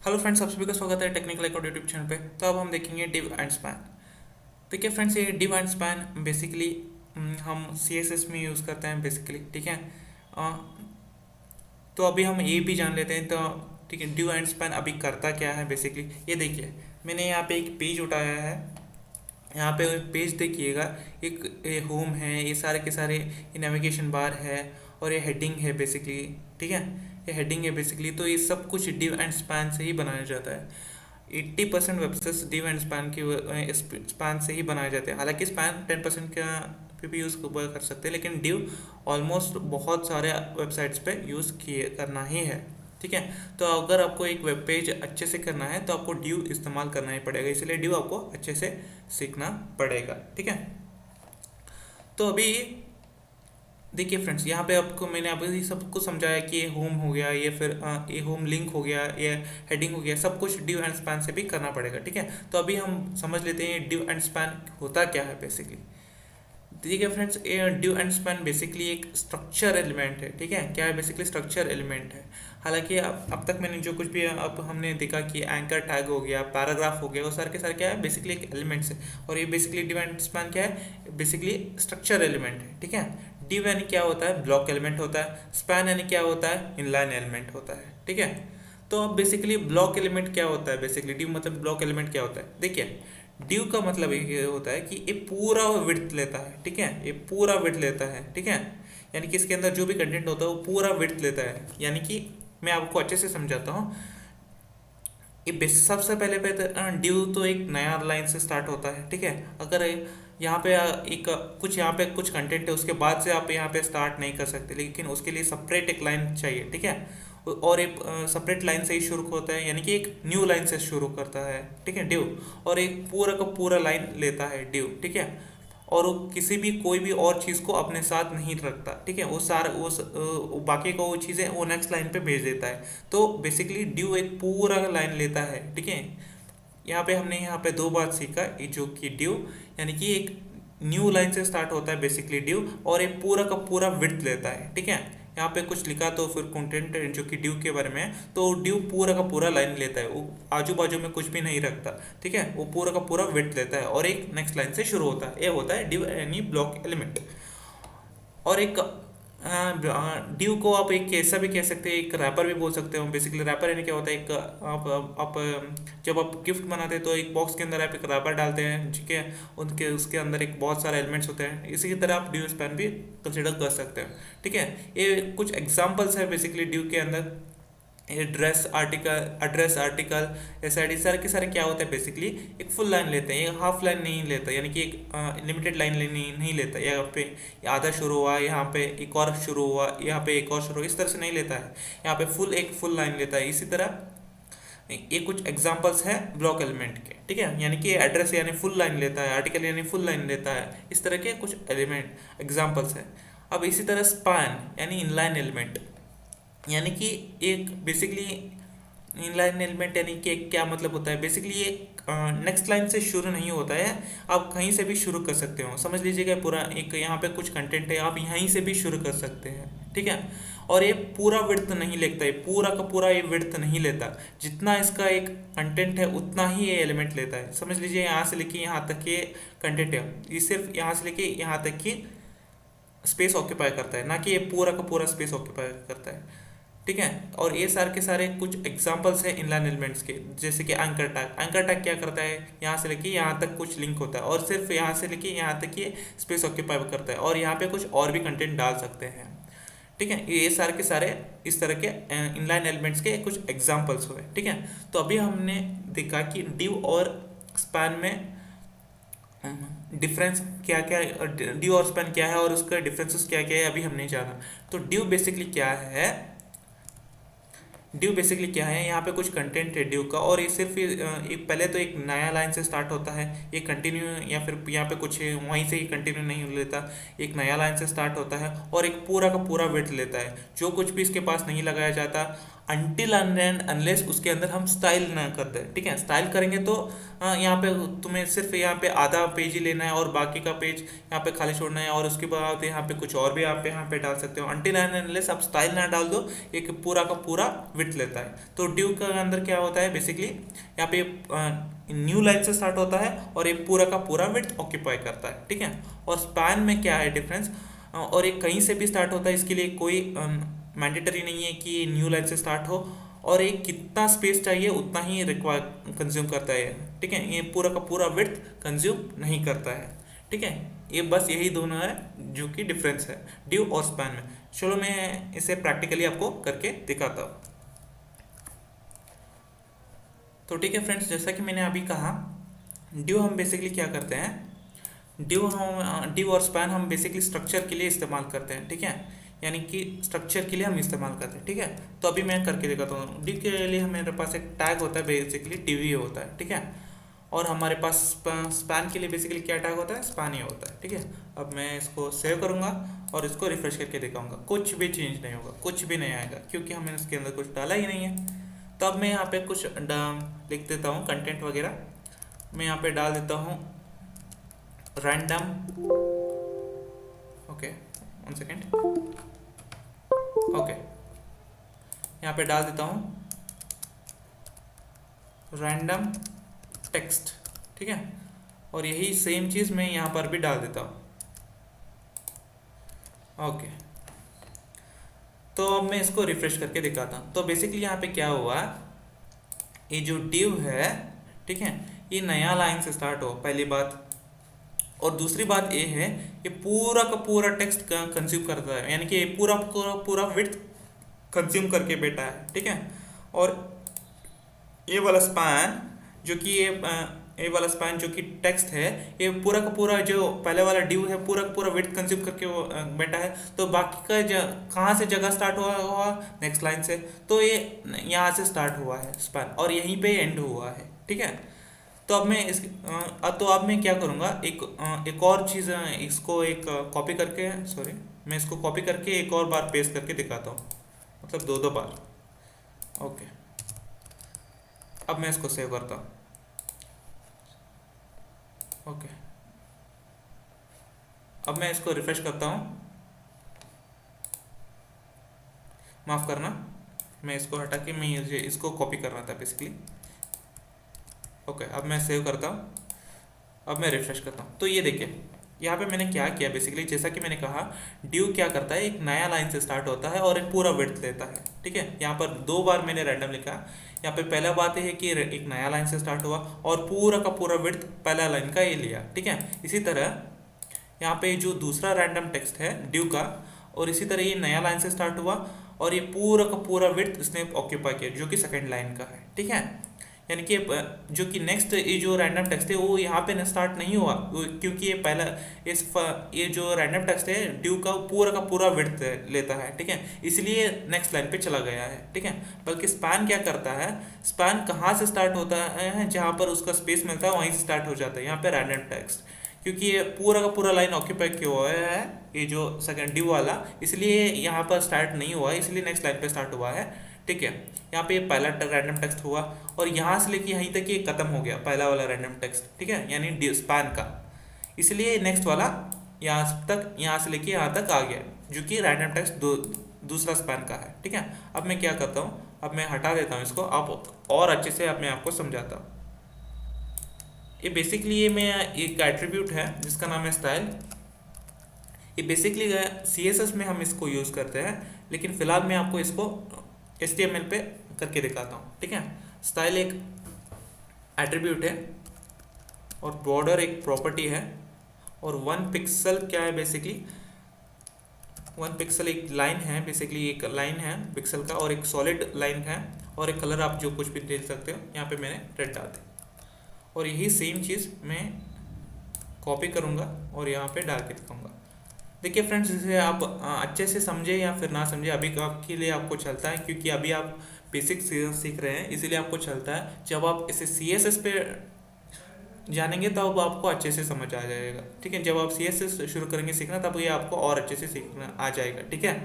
Hello friends, आप सभी का स्वागत है टेक्निकल अकाउंट यूट्यूब चैनल पे। तो अब हम देखेंगे डिव एंड स्पैन। देखिए फ्रेंड्स, ये डिव एंड स्पैन बेसिकली हम सीएसएस में यूज़ करते हैं बेसिकली, ठीक है। अ, तो अभी हम ये भी जान लेते हैं। तो ठीक है, डिव एंड स्पैन अभी करता क्या है बेसिकली, ये देखिए। मैंने यहाँ पे एक पेज उठाया है। यहाँ पे पेज देखिएगा, एक ये होम है, ये सारे के सारे ये नेविगेशन बार है और ये हेडिंग है बेसिकली, ठीक है। ये हेडिंग है बेसिकली। तो ये सब कुछ डिव एंड स्पैन से ही बनाया जाता है। 80% वेबसाइट्स डिव एंड स्पैन की स्पैन से ही बनाए जाते हैं। हालांकि स्पैन 10% का भी यूज़ कर सकते हैं, लेकिन डिव ऑलमोस्ट बहुत सारे वेबसाइट्स पे यूज़ किए करना ही है, ठीक है। तो अगर आपको एक वेब पेज अच्छे से करना है तो आपको डिव इस्तेमाल करना ही पड़ेगा, इसलिए डिव आपको अच्छे से सीखना पड़ेगा, ठीक है। तो अभी देखिए फ्रेंड्स, यहाँ पे आपको मैंने अभी सबको समझाया कि ये होम हो गया, ये फिर ये होम लिंक हो गया, ये हेडिंग हो गया, सब कुछ डिव एंड स्पैन से भी करना पड़ेगा, ठीक है। तो अभी हम समझ लेते हैं डिव एंड स्पैन होता क्या है बेसिकली। ठीक है फ्रेंड्स, ये डिव एंड स्पैन बेसिकली एक स्ट्रक्चर एलिमेंट है, ठीक है। क्या है बेसिकली? स्ट्रक्चर एलिमेंट है। हालांकि अब तक मैंने जो कुछ भी अब हमने देखा कि एंकर टैग हो गया, पैराग्राफ हो गया, वो सारे के सारे क्या है बेसिकली एक एलिमेंट्स है। और ये बेसिकली डिव एंड स्पैन क्या है? बेसिकली स्ट्रक्चर एलिमेंट है, ठीक है। डिव यानी क्या होता है? ब्लॉक एलिमेंट होता है। स्पैन यानी क्या होता है? इनलाइन एलिमेंट होता है, ठीक है। तो अब बेसिकली ब्लॉक एलिमेंट क्या होता है? बेसिकली डिव मतलब ब्लॉक एलिमेंट क्या होता है? देखिए, ड्यू का मतलब ये होता है कि ये पूरा विड्थ लेता है, ठीक है। ये पूरा विड्थ लेता है, ठीक है। यानी कि इसके अंदर जो भी कंटेंट होता है वो पूरा विड्थ लेता है। यानी कि मैं आपको अच्छे से समझाता हूँ। ये सबसे पहले पे ड्यू तो एक नया लाइन से स्टार्ट होता है, ठीक है। अगर यहाँ पे एक कुछ यहाँ पे कुछ कंटेंट है, उसके बाद से आप यहाँ पे स्टार्ट नहीं कर सकते, लेकिन उसके लिए सेपरेट एक लाइन चाहिए, ठीक है। और एक सेपरेट लाइन से ही शुरू होता है, यानी कि एक न्यू लाइन से शुरू करता है, ठीक है, ड्यू। और एक पूरा का पूरा लाइन लेता है ड्यू, ठीक है। और वो किसी भी कोई भी और चीज़ को अपने साथ नहीं रखता, ठीक है। वो सारा वो बाकी को वो चीज़ें वो नेक्स्ट लाइन पे भेज देता है। तो बेसिकली ड्यू एक पूरा लाइन लेता है, ठीक है। यहाँ पे हमने यहाँ पे दो बात सीखा, ये जो कि ड्यू यानी कि एक न्यू लाइन से स्टार्ट होता है बेसिकली ड्यू, और एक पूरा का पूरा विड्थ लेता है, ठीक है। यहाँ पे कुछ लिखा तो फिर कंटेंट जो कि ड्यू के बारे में है, तो ड्यू पूरा का पूरा लाइन लेता है, वो आजू बाजू में कुछ भी नहीं रखता, ठीक है। वो पूरा का पूरा विड्थ लेता है और एक नेक्स्ट लाइन से शुरू होता है। ये होता है ड्यू यानी ब्लॉक एलिमेंट। और एक ड्यू को आप एक ऐसा भी कह सकते हैं, एक रैपर भी बोल सकते हो बेसिकली। रैपर यानी क्या होता है? एक आप जब आप गिफ्ट बनाते हैं तो एक बॉक्स के अंदर आप एक रैपर डालते हैं, ठीक है। उनके उसके अंदर एक बहुत सारे एलिमेंट्स होते हैं। इसी की तरह आप ड्यू स्पैन भी कंसिडर कर सकते हैं, ठीक है। ये कुछ एग्जाम्पल्स है बेसिकली ड्यू के अंदर। एड्रेस आर्टिकल एसआईडी सारे के सारे क्या होता है बेसिकली एक फुल लाइन लेते हैं, ये हाफ लाइन नहीं लेता, यानी कि एक लिमिटेड लाइन नहीं लेता। यहाँ पे आधा शुरू हुआ, यहाँ पे एक और शुरू हुआ, यहाँ पे एक और शुरू हुआ, इस तरह से नहीं लेता है। यहाँ पे एक फुल लाइन लेता है। इसी तरह ये कुछ एग्जांपल्स हैं ब्लॉक एलिमेंट के, ठीक है। यानी कि एड्रेस यानी फुल लाइन लेता है, आर्टिकल यानी फुल लाइन लेता है, इस तरह के कुछ एलिमेंट एग्जांपल्स हैं। अब इसी तरह स्पैन यानी इनलाइन एलिमेंट, यानी कि एक बेसिकली इनलाइन एलिमेंट यानी कि क्या मतलब होता है बेसिकली? ये नेक्स्ट लाइन से शुरू नहीं होता है, आप कहीं से भी शुरू कर सकते हो। समझ लीजिएगा पूरा एक यहाँ पे कुछ कंटेंट है, आप यहीं से भी शुरू कर सकते हैं, ठीक है। और ये पूरा विड्थ नहीं लेता है, पूरा का पूरा ये विड्थ नहीं लेता। जितना इसका एक कंटेंट है उतना ही ये एलिमेंट लेता है। समझ लीजिए यहाँ से लेके यहाँ तक ये कंटेंट है, ये सिर्फ यहाँ से लेके यहाँ तक की स्पेस ऑक्यूपाई करता है, ना कि ये पूरा का पूरा स्पेस ऑक्यूपाई करता है, ठीक है। और ये सारे के सारे कुछ एग्जांपल्स हैं इनलाइन एलिमेंट्स के, जैसे कि एंकर टैग। एंकर टैग क्या करता है? यहाँ से लेके यहाँ तक कुछ लिंक होता है, और सिर्फ यहाँ से लेके यहाँ तक ये स्पेस ऑक्यूपाई करता है, और यहाँ पे कुछ और भी कंटेंट डाल सकते हैं, ठीक है। ये सारे के सारे इस तरह के इनलाइन एलिमेंट्स के कुछ एग्जाम्पल्स हुए, ठीक है। तो अभी हमने देखा कि डिव और स्पैन में डिफरेंस क्या क्या, ड्यू और स्पैन क्या है और उसका डिफरेंसेस क्या क्या है अभी हमने जाना। तो ड्यू बेसिकली क्या है? ड्यू बेसिकली क्या है? यहाँ पे कुछ कंटेंट है ड्यू का, और ये सिर्फ एक पहले तो एक नया लाइन से स्टार्ट होता है, ये कंटिन्यू या फिर यहाँ पे कुछ वहीं से ही कंटिन्यू नहीं लेता, एक नया लाइन से स्टार्ट होता है और एक पूरा का पूरा वेट लेता है। जो कुछ भी इसके पास नहीं लगाया जाता, अनटिल एंड अनलेस उसके अंदर हम स्टाइल ना करते हैं, ठीक है। स्टाइल करेंगे तो यहाँ पे तुम्हें सिर्फ यहाँ पे आधा पेज ही लेना है और बाकी का पेज यहाँ पे खाली छोड़ना है, और उसके बाद यहाँ पे कुछ और भी आप यहाँ पे डाल सकते हो। अनटिल एंड अनलेस आप स्टाइल ना डाल दो, एक पूरा का पूरा विड्थ लेता है। तो ड्यू के अंदर क्या होता है बेसिकली, यहाँ पे न्यू लाइन से स्टार्ट होता है और ये पूरा का पूरा विड्थ ऑक्यूपाई करता है, ठीक है। और स्पैन में क्या है डिफरेंस, और ये कहीं से भी स्टार्ट होता है, इसके लिए कोई मैंडेटरी नहीं है कि न्यू लाइन से स्टार्ट हो, और एक कितना स्पेस चाहिए उतना ही रिक्वायर कंज्यूम करता है, ठीक है। ये पूरा का पूरा विड्थ कंज्यूम नहीं करता है, ठीक है। ये बस यही दोनों है जो कि डिफरेंस है ड्यू और स्पैन में। चलो मैं इसे प्रैक्टिकली आपको करके दिखाता हूँ। तो ठीक है फ्रेंड्स, जैसा कि मैंने अभी कहा, ड्यू हम बेसिकली क्या करते हैं, ड्यू और स्पैन हम बेसिकली स्ट्रक्चर के लिए इस्तेमाल करते हैं, ठीक है। यानी कि स्ट्रक्चर के लिए हम इस्तेमाल करते हैं, ठीक है। तो अभी मैं करके दिखाता हूँ। ड्यू के लिए मेरे पास एक टैग होता है, बेसिकली डीवी होता है, ठीक है। और हमारे पास स्पैन के लिए बेसिकली क्या टैग होता है, स्पैन ही होता है, ठीक है। अब मैं इसको सेव करूँगा और इसको रिफ्रेश करके दिखाऊंगा, कुछ भी चेंज नहीं होगा, कुछ भी नहीं आएगा, क्योंकि हमने इसके अंदर कुछ डाला ही नहीं है। तो अब मैं यहाँ पे कुछ लिख देता हूँ कंटेंट वगैरह। मैं यहाँ पे डाल देता हूँ रैंडम, ओके 1 सेकेंड, ओके यहाँ पे डाल देता हूँ रैंडम टेक्स्ट, ठीक है। और यही सेम चीज़ मैं यहाँ पर भी डाल देता हूँ, ओके। तो अब मैं इसको रिफ्रेश करके दिखाता हूँ। तो बेसिकली यहाँ पे क्या हुआ, ये जो div है, ठीक है, ये नया लाइन से स्टार्ट हो, पहली बात। और दूसरी बात ये है, ये पूरा का पूरा टेक्स्ट कंज्यूम करता है, यानी कि ये पूरा पूरा पूरा विड्थ कंज्यूम करके बैठा है, ठीक है। और ये वाला स्पैन जो कि ये वाला स्पैन जो कि टेक्स्ट है, ये पूरा का पूरा जो पहले वाला ड्यू है पूरा का पूरा विड्थ कंज्यूम करके वो बैठा है। तो बाकी का कहाँ से जगह स्टार्ट हुआ नेक्स्ट लाइन से, तो ये यहाँ से स्टार्ट हुआ है स्पैन और यहीं पे एंड हुआ है, ठीक है। तो अब मैं तो अब मैं क्या करूँगा, एक और चीज़, इसको एक कॉपी करके, सॉरी, मैं इसको कॉपी करके एक और बार पेस्ट करके दिखाता हूँ, मतलब दो बार, ओके। अब मैं इसको सेव करता हूँ, ओके। अब मैं इसको रिफ्रेश करता हूँ, माफ़ करना, मैं इसको हटा के मैं इसको कॉपी कर रहा था बेसिकली, ओके। अब मैं सेव करता हूँ, अब मैं रिफ्रेश करता हूँ। तो ये देखिए यहाँ पे मैंने क्या किया, बेसिकली जैसा कि मैंने कहा, ड्यू क्या करता है, एक नया लाइन से स्टार्ट होता है और एक पूरा विड्थ लेता है, ठीक है। यहाँ पर 2 बार मैंने रैंडम लिखा। यहाँ पे पहला बात ये है कि एक नया लाइन से स्टार्ट हुआ और पूरा का पूरा विड्थ पहला लाइन का ये लिया, ठीक है। इसी तरह यहाँ पे जो दूसरा रैंडम टेक्स्ट है ड्यू का, और इसी तरह ये नया लाइन से स्टार्ट हुआ और ये पूरा का पूरा विड्थ इसने ऑक्यूपाई किया, जो कि सेकंड लाइन का है, ठीक है। यानी कि जो कि नेक्स्ट ये जो रैंडम टेक्स्ट है वो यहाँ पे स्टार्ट नहीं हुआ, क्योंकि ये पहला ये जो रैंडम टेक्स्ट है ड्यू का पूरा विड्थ लेता है, ठीक है। इसलिए नेक्स्ट लाइन पे चला गया है, ठीक है। बल्कि स्पैन क्या करता है, स्पैन कहाँ से स्टार्ट होता है, जहाँ पर उसका स्पेस मिलता है वहीं से स्टार्ट हो जाता है यहाँ पे रैंडम टेक्स्ट, क्योंकि ये पूरा का पूरा लाइन ऑक्यूपाई किया हुआ है ये जो सेकंड ड्यू वाला, इसलिए यहाँ पर स्टार्ट नहीं हुआ, इसलिए नेक्स्ट लाइन पे स्टार्ट हुआ है, ठीक है। यहाँ पे पहला रैंडम टेक्स्ट हुआ और यहाँ से लेके यहीं तक ये खत्म हो गया पहला वाला रैंडम टेक्स्ट, ठीक है, यानी स्पैन का। इसलिए नेक्स्ट वाला यहाँ से लेके यहाँ तक आ गया, जो कि रैंडम टेक्स्ट दूसरा स्पैन का है, ठीक है। अब मैं क्या करता हूँ, अब मैं हटा देता हूँ इसको, आप और अच्छे से अब मैं आपको समझाता हूँ। ये बेसिकली ये मैं एक एट्रीब्यूट है जिसका नाम है स्टाइल। ये बेसिकली CSS में हम इसको यूज़ करते हैं, लेकिन फिलहाल मैं आपको इसको HTML पे करके दिखाता हूँ, ठीक है। स्टाइल एक एट्रीब्यूट है और बॉर्डर एक प्रॉपर्टी है, और 1 पिक्सल क्या है, बेसिकली 1 पिक्सल एक लाइन है, बेसिकली एक लाइन है पिक्सल का, और एक सॉलिड लाइन है, और एक कलर आप जो कुछ भी दे सकते हो। यहाँ पे मैंने रेड डाल दिया और यही सेम चीज़ मैं कॉपी करूँगा और यहाँ पे डाल के दिखाऊँगा। देखिए फ्रेंड्स, इसे आप अच्छे से समझे या फिर ना समझे, अभी आपके लिए आपको चलता है, क्योंकि अभी आप बेसिक सीख रहे हैं, इसीलिए आपको चलता है। जब आप इसे CSS पे जानेंगे तब आपको अच्छे से समझ आ जाएगा, ठीक है। जब आप CSS शुरू करेंगे सीखना, तब ये आपको और अच्छे से सीखना आ जाएगा, ठीक है।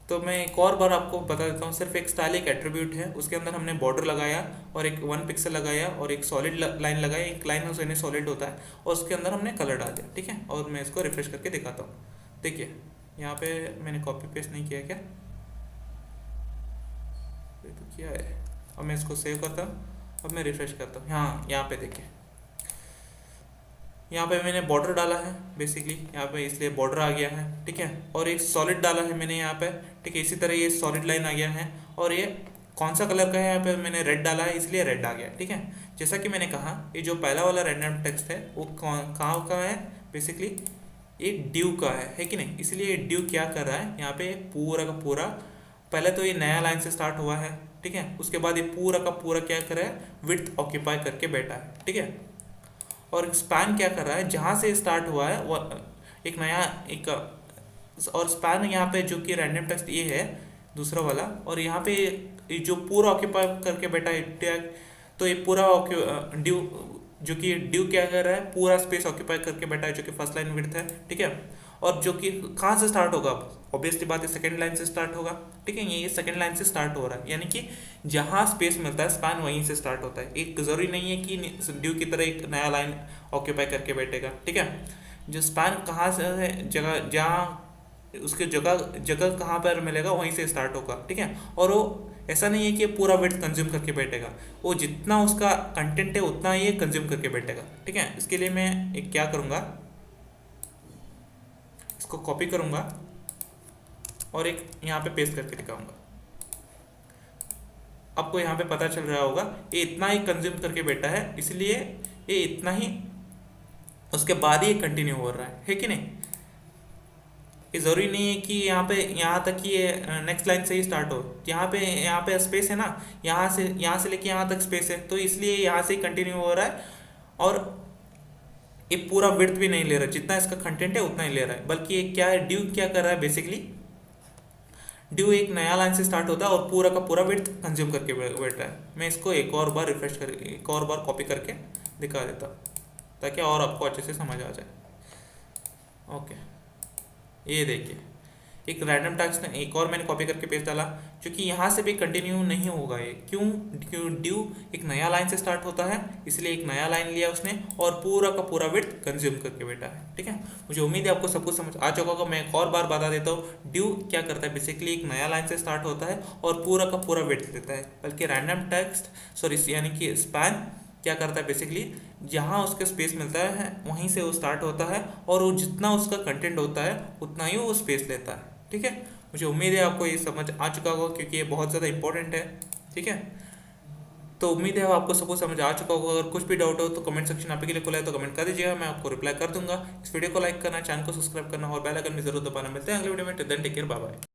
तो मैं एक और बार आपको बता देता हूँ, सिर्फ एक स्टाइल एक एट्रीब्यूट है, उसके अंदर हमने बॉर्डर लगाया और एक 1 पिक्सल लगाया और एक सॉलिड लाइन लगाया, एक लाइन उसमें सॉलिड होता है और उसके अंदर हमने कलर डाल दिया, ठीक है। और मैं इसको रिफ्रेश करके दिखाता हूँ। देखिए यहाँ पे मैंने कॉपी पेस्ट नहीं किया क्या, ये तो किया है। अब मैं इसको सेव करता हूँ, अब मैं रिफ्रेश करता हूँ। हाँ यहाँ पे देखिए, यहाँ पे मैंने बॉर्डर डाला है बेसिकली यहाँ पे, इसलिए बॉर्डर आ गया है, ठीक है। और एक सॉलिड डाला है मैंने यहाँ पे, ठीक है। इसी तरह ये सॉलिड लाइन आ गया है और ये कौन सा कलर का है, यहाँ पे मैंने रेड डाला है इसलिए रेड आ गया, ठीक है। जैसा कि मैंने कहा, ये जो पहला वाला रैंडम टेक्स्ट है वो कहाँ का है, बेसिकली एक ड्यू का है कि नहीं। इसलिए ड्यू क्या कर रहा है यहाँ पे, पूरा का पूरा, पहले तो ये नया लाइन से स्टार्ट हुआ है, ठीक है। उसके बाद ये पूरा का पूरा क्या कर रहा है, विड्थ ऑक्यूपाई करके बैठा है, ठीक है। और स्पैन क्या कर रहा है, जहाँ से स्टार्ट हुआ है वो एक नया एक, और स्पैन यहाँ पे जो कि रैंडम टेक्स्ट ये है दूसरा वाला, और यहाँ पे ये जो पूरा ऑक्यूपाई करके बैठा है, तो ये पूरा ड्यू जो कि ड्यू क्या कर रहा है, पूरा स्पेस ऑक्यूपाई करके बैठा है, जो कि फर्स्ट लाइन विड्थ है, ठीक है। और जो कि कहाँ से स्टार्ट होगा, ऑब्वियसली बात है सेकंड लाइन से स्टार्ट होगा, ठीक है। ये सेकंड लाइन से स्टार्ट हो रहा है, यानी कि जहाँ स्पेस मिलता है स्पैन वहीं से स्टार्ट होता है। एक जरूरी नहीं है कि ड्यू की तरह एक नया लाइन ऑक्यूपाई करके बैठेगा, ठीक है। जो स्पैन कहाँ से है, जगह जहाँ उसके जगह जगह कहाँ पर मिलेगा वहीं से स्टार्ट होगा, ठीक है। और वो ऐसा नहीं है कि पूरा वेट कंज्यूम करके बैठेगा, वो जितना उसका कंटेंट है उतना ही कंज्यूम करके बैठेगा, ठीक है। इसके लिए मैं एक क्या करूँगा, इसको कॉपी करूँगा और एक यहाँ पे पेस्ट करके दिखाऊंगा। आपको यहाँ पे पता चल रहा होगा ये इतना ही कंज्यूम करके बैठा है, इसलिए ये इतना ही, उसके बाद ही कंटिन्यू हो रहा है कि नहीं। ये ज़रूरी नहीं है कि यहाँ तक कि ये नेक्स्ट लाइन से ही स्टार्ट हो। यहाँ पे स्पेस है ना, यहाँ से लेके यहाँ तक स्पेस है, तो इसलिए यहाँ से ही कंटिन्यू हो रहा है। और ये पूरा विड्थ भी नहीं ले रहा है, जितना इसका कंटेंट है उतना ही ले रहा है, बल्कि ये क्या है, ड्यू क्या कर रहा है, बेसिकली ड्यू एक नया लाइन से स्टार्ट होता है और पूरा का पूरा विड्थ कंज्यूम करके बैठ रहा है। मैं इसको एक और बार रिफ्रेश कर, एक और बार कॉपी करके दिखा देता हूँ ताकि और आपको अच्छे से समझ आ जाए। ओके, ये देखिए एक रैंडम टेक्स्ट ने एक और मैंने कॉपी करके पेस्ट डाला, क्योंकि यहाँ से भी कंटिन्यू नहीं होगा ये। क्यों ड्यू एक नया लाइन से स्टार्ट होता है, इसलिए एक नया लाइन लिया उसने और पूरा का पूरा विड्थ कंज्यूम करके बैठा है, ठीक है। मुझे उम्मीद है आपको सब कुछ समझ आ चुका होगा। मैं एक और बार बता देता हूँ, ड्यू क्या करता है, बेसिकली एक नया लाइन से स्टार्ट होता है और पूरा का पूरा विड्थ लेता है, बल्कि रैंडम टेक्स्ट यानी कि स्पैन क्या करता है, बेसिकली जहाँ उसके स्पेस मिलता है वहीं से वो स्टार्ट होता है और वो जितना उसका कंटेंट होता है उतना ही वो स्पेस लेता है, ठीक है। मुझे उम्मीद है आपको ये समझ आ चुका होगा, क्योंकि ये बहुत ज़्यादा इंपॉर्टेंट है, ठीक है। तो उम्मीद है आपको सब कुछ समझ आ चुका होगा। अगर कुछ भी डाउट हो तो कमेंट सेक्शन आपके लिए खुला है, तो कमेंट कर दीजिएगा, मैं आपको रिप्लाई कर दूंगा। इस वीडियो को लाइक करना, चैनल को सब्सक्राइब करना और बेल आइकन भी जरूर दबाना। मिलते हैं अगले वीडियो में, till then take care, bye bye.